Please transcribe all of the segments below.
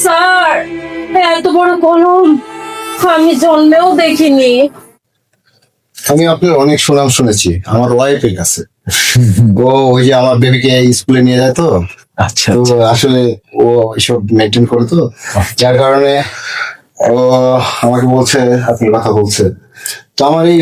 Sir, এত বড় কলম আমি জন্মেও দেখিনি। আমি আপনার অনেক সুনাম শুনেছি আমার ওয়াইফের কাছে। ও ওই যে আমার বেবিকে স্কুলে নিয়ে যায় তো, আচ্ছা তো আসলে ও এসব মেনটেন করে তো, যার কারণে ও আমাকে বলছে আপনি কথা বলছে। তো আমার এই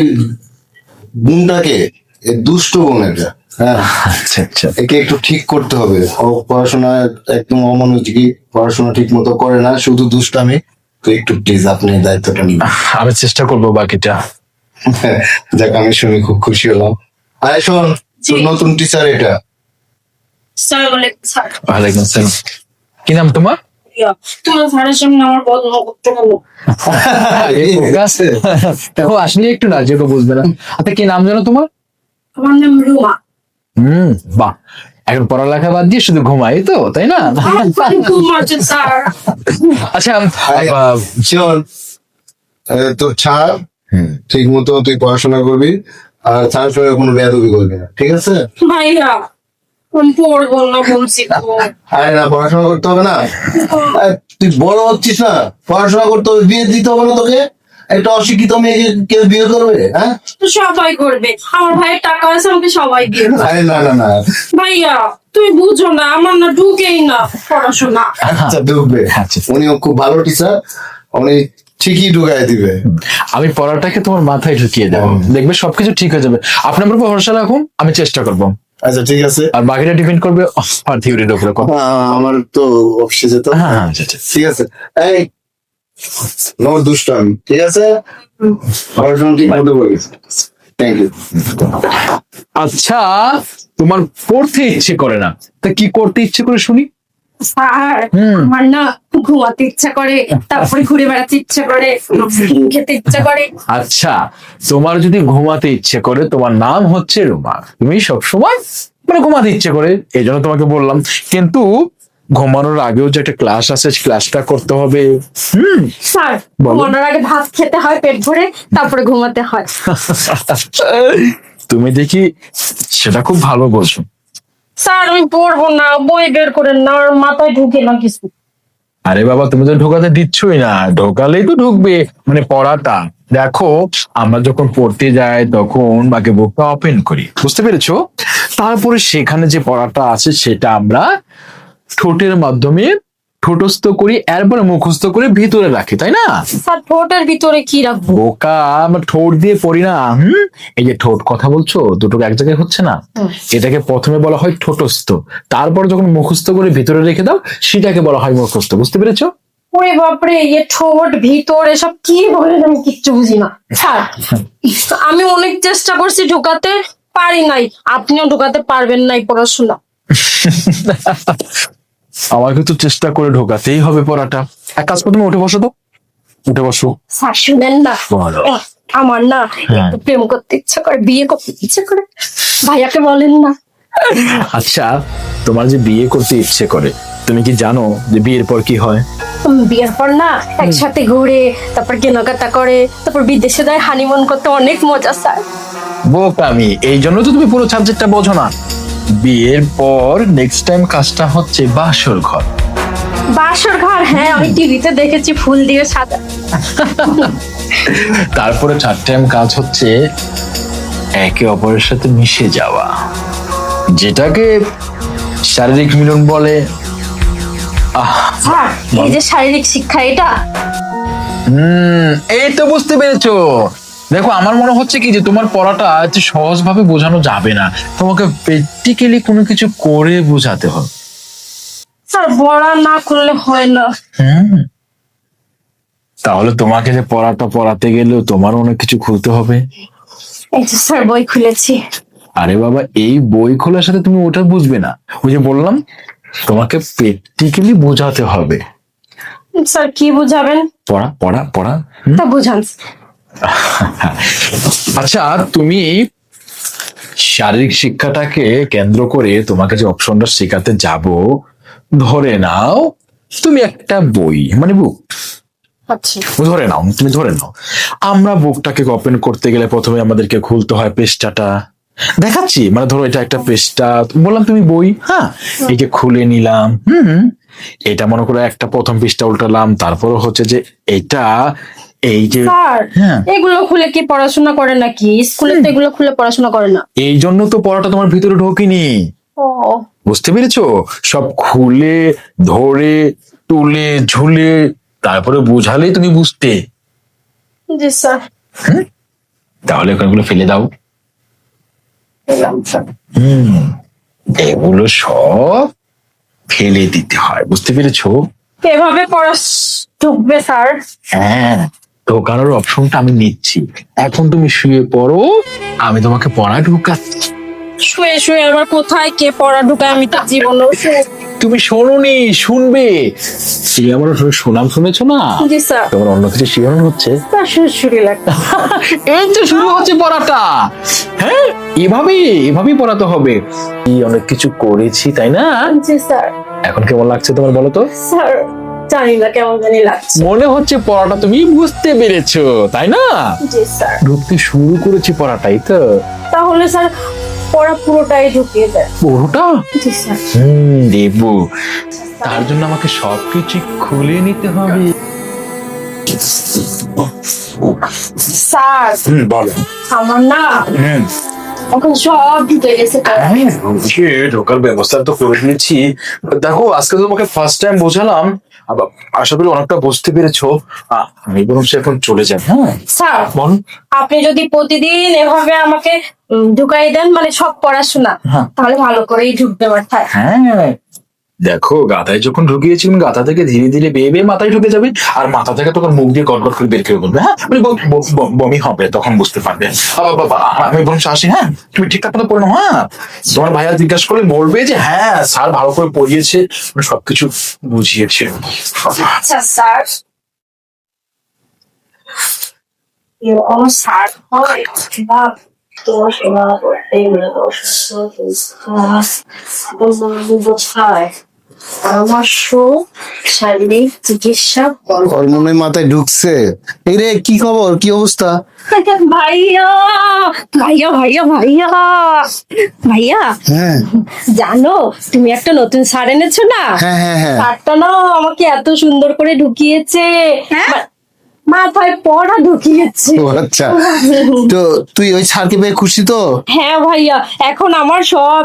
বোনটাকে, এই দুষ্ট বোন এটা, হ্যাঁ, আচ্ছা আচ্ছা একে একটু ঠিক করতে হবে। ও পড়াশোনা একদম অমনোযোগী, পড়াশোনা ঠিক মতো করে না, শুধু দুষ্টামি। তো একটু প্লিজ আপনি দায়িত্বটা নিন। আমি চেষ্টা করবো বাকিটা। যাক, আমি শুনে খুব খুশি হলাম। আরে শোন, তোর নতুন টিচার এটা। স্যার বলে স্যার, ওয়ালাইকুম আসসালাম। কি নাম তোমার? তোমার স্যারের সামনে আমার বদনাম করতে হলো। দেখো আসলে একটু না, যেটা বুঝবে না। আচ্ছা কি নাম জানো তোমার? আমার নাম রুমা। বাহ, এখন পড়ালেখা বাদ দিয়ে শুধু ঘুমাই তো, তাই না? ঘুমাচ্ছে স্যার। আচ্ছা শোন, তোর ছাড়, ঠিক মতো তুই পড়াশোনা করবি, আর ছাড়ার সঙ্গে কোনো বেয়াদবি করবি না, ঠিক আছে? ভাইয়া আমি পড়বো না বলছি তো। আরে না, পড়াশোনা করতে হবে না? আরে তুই বড় হচ্ছিস না, পড়াশোনা করতে হবে, বিয়ে দিতে হবে না তোকে? একটা অশিক্ষিত মেয়েকে কেউ বিয়ে করবে? হ্যাঁ, সবাই করবে, আমার ভাইয়ের টাকা আছে, আমাকে সবাই দিয়ে দেবে। আরে না না না, ভাইয়া তুই বুঝো না, আমার না ঢুকেই না পড়াশোনা। আচ্ছা ঢুকবে। আচ্ছা। উনিও খুব ভালো টিচার, উনি ঠিকই ঢুকাই দিবে। আমি পড়াটাকে তোমার মাথায় ঢুকিয়ে দেবো, দেখবে সবকিছু ঠিক হয়ে যাবে। আপনার উপর ভরসা রাখুন, আমি চেষ্টা করবো। আচ্ছা ঠিক আছে, আর বাকিটা ডিপেন্ড করবে আর থিওরির উপরে। আমার তো অফিসে যেতে হবে। হ্যাঁ আচ্ছা আচ্ছা। ঠিক আছে, এই নো দুষ্টামি, ঠিক আছে? পড়াশোনা ঠিক মতো করিস। Thank you. আচ্ছা, তোমার পড়তে ইচ্ছে করে না, তা কি করতে ইচ্ছে করে শুনি? স্যার আমার না ঘুমাতে ইচ্ছা করে, তারপরে ঘুরে বেড়াতে ইচ্ছা করে, খেতে ইচ্ছা করে। আচ্ছা, তোমার যদি ঘুমাতে ইচ্ছে করে, তোমার নাম হচ্ছে রুমা, তুমি সবসময় মানে ঘুমাতে ইচ্ছে করে, এই জন্য তোমাকে বললাম। কিন্তু ঘুমানোর আগেও যে একটা ক্লাস আছে, ক্লাসটা করতে হবে। স্যার বলো। ঘুমানোর আগে ভাত খেতে হয় পেট ভরে, তারপরে ঘুমাতে হয়। তুমি দেখি সেটা খুব ভালো বলছো। স্যার আমি পড়বো না, বই বের করেন না, আমার মাথায় ঢুকে না কিছু। আরে বাবা, তুমি তো ঢোকাতে দিচ্ছই না, ঢোকালেই তো ঢুকবে। মানে পড়াটা দেখো, আমরা যখন পড়তে যাই তখন বাকি বুকটা ওপেন করি, বুঝতে পেরেছো? তারপরে সেখানে যে পড়াটা আছে সেটা আমরা ঠোঁটের মাধ্যমে ঠোঁটস্থ করি, এরপরে মুখস্থ করে ভিতরে রাখি, তাই না? স্যার ঠোঁটের ভিতরে কি রাখবো? বোকা, আমরা ঠোঁট দিয়ে পড়ি না। এই যে ঠোঁট কথা বলছো, দুটো এক জায়গায় হচ্ছে না, এটাকে প্রথমে বলা হয় ঠোঁটস্থ, তারপর যখন মুখস্থ করে ভিতরে রেখে দাও সেটাকে বলা হয় মুখস্থ, বুঝতে পেরেছো? ওরে বাপরে, এ ঠোঁট ভিতর এসব কি বলেন, আমি কিচ্ছু বুঝি না। স্যার আমি অনেক চেষ্টা করছি ঢোকাতে, পারি নাই, আপনিও ঢোকাতে পারবেন নাই পড়াশোনা। আমাকে তো চেষ্টা করে ঢোকাতেই হবে পড়াটা। এক কাজ করো, তুমি উঠে বসো তো, উঠে বসো। স্যার শুনেন না, বলো। আমার না একটু প্রেম করতে ইচ্ছা করে, বিয়ে করতে ইচ্ছা করে, ভাইয়াকে বলেন না। আচ্ছা, তোমার যে বিয়ে করতে ইচ্ছে করে, তুমি কি জানো যে বিয়ের পর কি হয়? বিয়ের পর না একসাথে ঘুরে, তারপর কেনাকাটা করে, তারপর বিদেশে যায় হানিমুন করতে, অনেক মজা স্যার। বোকামি, এই জন্য তো তুমি পুরো সাবজেক্টটা বোঝো না। বিয়ের পর নেক্সট টাইম কাজটা হচ্ছে বাসর ঘর। বাসর ঘর, হ্যাঁ আমি টিভিতে দেখেছি, ফুল দিয়ে সাজা। তারপরে থার্ড টাইম কাজ হচ্ছে একে অপরের সাথে মিশে যাওয়া, যেটাকে শারীরিক মিলন বলে। স্যার এই যে শারীরিক শিক্ষা, এটা এই তো বুঝতে পেরেছো। দেখো, আমার মনে হচ্ছে কি যে তোমার পড়াটা এত সহজ ভাবে বোঝানো যাবে না, তোমাকে প্র্যাকটিক্যালি কোনো কিছু করে বোঝাতে হবে। স্যার পড়া না করলে হয় না। তাহলে তোমাকে যে পড়াটা পড়াতে গেলেও তোমার অনেক কিছু খুলতে হবে। এই যে স্যার বই খুলেছি। আরে বাবা, এই বই খোলার সাথে তুমি ওটা বুঝবে না, ওই যে বললাম তোমাকে প্র্যাকটিক্যালি বোঝাতে হবে। স্যার কি বুঝাবেন? পড়া পড়া পড়া। তা বুঝান। আচ্ছা, তুমি শারীরিক শিক্ষাটাকে কেন্দ্র করে তোমাকে যে অপশনটা শেখাতে যাব, ধরে নাও তুমি একটা বই মানে বুক, আচ্ছা ধরে নাও, তুমি ধরে নাও আমরা বুকটাকে ওপেন করতে গেলে প্রথমে আমাদেরকে খুলতে হয় পৃষ্ঠাটা। দেখাচ্ছি, মানে ধরো এটা একটা পৃষ্ঠা, বললাম তুমি বই, হ্যাঁ, এই যে খুলে নিলাম। এটা মনে করো একটা প্রথম পৃষ্ঠা উল্টালাম, তারপর হচ্ছে যে এটা এই যে স্যার হ্যাঁ এগুলো খুলে কি পড়াশোনা করে নাকি? স্কুলে তো এগুলো খুলে পড়াশোনা করে না। এই জন্য তো পড়াটা তোমার ভিতরে ঢোকেনি, ও বুঝতে পেরেছো? সব খুলে ধরে তুলে ঝুলে তারপরে বুঝালেই তুমি বুঝতে। জি স্যার। তাহলে ওখানগুলো ফেলে দাও। পেলাম স্যার। এগুলো সব ফেলে দিতে হয়, বুঝতে পেরেছো? এভাবে পড়া ঢুকবে স্যার? হ্যাঁ, ঢোকানোর অপশনটা আমি নিচ্ছি। এখন তুমি শুয়ে পড়ো, আমি তোমাকে পড়া ঢুকাচ্ছি। শুয়ে শুয়ে আবার কোথায় কে পড়া ঢুকায়? আমি তো জীবনেও তুমি শোনোনি, শুনবে। সে আমার শোনাম শুনেছো না? জি স্যার। তোমার অন্য কিছু শিখানো হচ্ছে। স্যার শুরু লাগবে। এই তো শুরু হচ্ছে পড়াটা। হ্যাঁ, এভাবেই পড়াতে হবে। অনেক কিছু করেছি তাই না? জি স্যার। এখন কেমন লাগছে তোমার বলো তো? স্যার জানি না, কেমন জানি লাগছে। মনে হচ্ছে পড়াটা তুমি বুঝতে পেরেছো তাই না? জি স্যার। ঢুকতে শুরু করেছি পড়াটাই তো। তাহলে স্যার পড়া পুরোটাই ঢুকিয়ে দেয়। পুরোটা? জি স্যার। দেবো। তার জন্য আমাকে সবকিছু খুলে নিতে হবে। স্যার বলো। আমার না এখন সব ঢুকে গেছে। ঢোকার ব্যবস্থা তো করে দিয়েছি। দেখো আজকে তো তোমাকে ফার্স্ট টাইম বোঝালাম, আবার আশা করি অনেকটা বুঝতে পেরেছো। আমি বরং এখন চলে যাই। হ্যাঁ স্যার বল। আপনি যদি প্রতিদিন এভাবে আমাকে ঢুকাই দেন মানে সব পড়াশোনা, হ্যাঁ। তাহলে ভালো করেই ঢুকবে মাথায়। হ্যাঁ, দেখো গাধায় যখন ঢুকিয়েছিলাম, গাধা থেকে ধীরে ধীরে বেয়ে বেয়ে মাথায় ঢুকে যাবে, আর মাথা থেকে তখন মুখ দিয়ে গটগট করে বের করে বলবে। হ্যাঁ মানে বমি হবে, তখন বুঝতে পারবে। বাবা আমি বরং আসি। হ্যাঁ তুমি ঠিকঠাক মতো পড়ো। হ্যাঁ, তোমার ভাইয়া জিজ্ঞাসা করলে বলবে যে হ্যাঁ স্যার ভালো করে পড়িয়েছে, মানে সবকিছু বুঝিয়েছে। আচ্ছা স্যার। স্যার হয় বা তোমার সেবা করতেই বোঝায় পরামর্শ, শারীরিক চিকিৎসা। ওর মনে হয় মাথায় ঢুকছে। এই রে, কি খবর, কি অবস্থা? ভাইয়া ভাইয়া ভাইয়া ভাইয়া ভাইয়া হ্যাঁ জানো তুমি একটা নতুন শাড় এনেছো না? হ্যাঁ হ্যাঁ হ্যাঁ। শাড়টা না আমাকে এত সুন্দর করে ঢুকিয়েছে, মাথায় পড়া ঢুকিয়েছে। ও আচ্ছা, তো তুই ওই স্যারকে পেয়ে খুশি তো? হ্যাঁ ভাইয়া, এখন আমার সব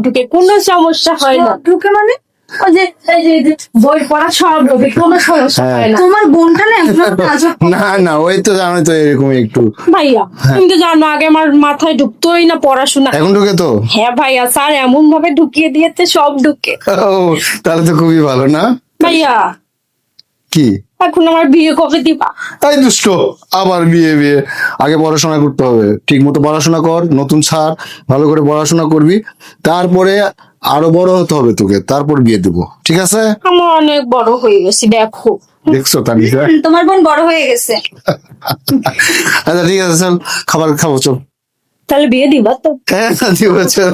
ঢুকে কোনো সমস্যা হয় না। ঢুকে মানে? ওই যে এই যে বই পড়া সব ঢুকে, কোনো সমস্যা হ্যাঁ। হয় না। তোমার বোনটা না এখন একটা আজব। না না, ওই তো জানোই তো এরকম একটু। ভাইয়া তুমি তো জানো আগে আমার মাথায় ঢুকতোই না পড়াশোনা। এখন ঢুকে তো? হ্যাঁ ভাইয়া, স্যার এমন ভাবে ঢুকিয়ে দিয়েছে সব ঢুকে। ও তাহলে তো খুবই ভালো না? ভাইয়া কি এখন আমার বিয়ে কবে দিবা? এই দুষ্ট, আবার বিয়ে বিয়ে? আগে পড়াশোনা করতে হবে, ঠিক মতো পড়াশোনা কর, নতুন স্যার, ভালো করে পড়াশোনা করবি, তারপরে আরো বড় হতে হবে তোকে, তারপর বিয়ে দেবো, ঠিক আছে? আমার অনেক বড় হয়ে গেছি দেখো। দেখছো তানিশা? তোমার বোন বড় হয়ে গেছে। আচ্ছা ঠিক আছে, চল খাবার খাবো, চল। তাহলে বিয়ে দিবা তো? হ্যাঁ দিব, চল।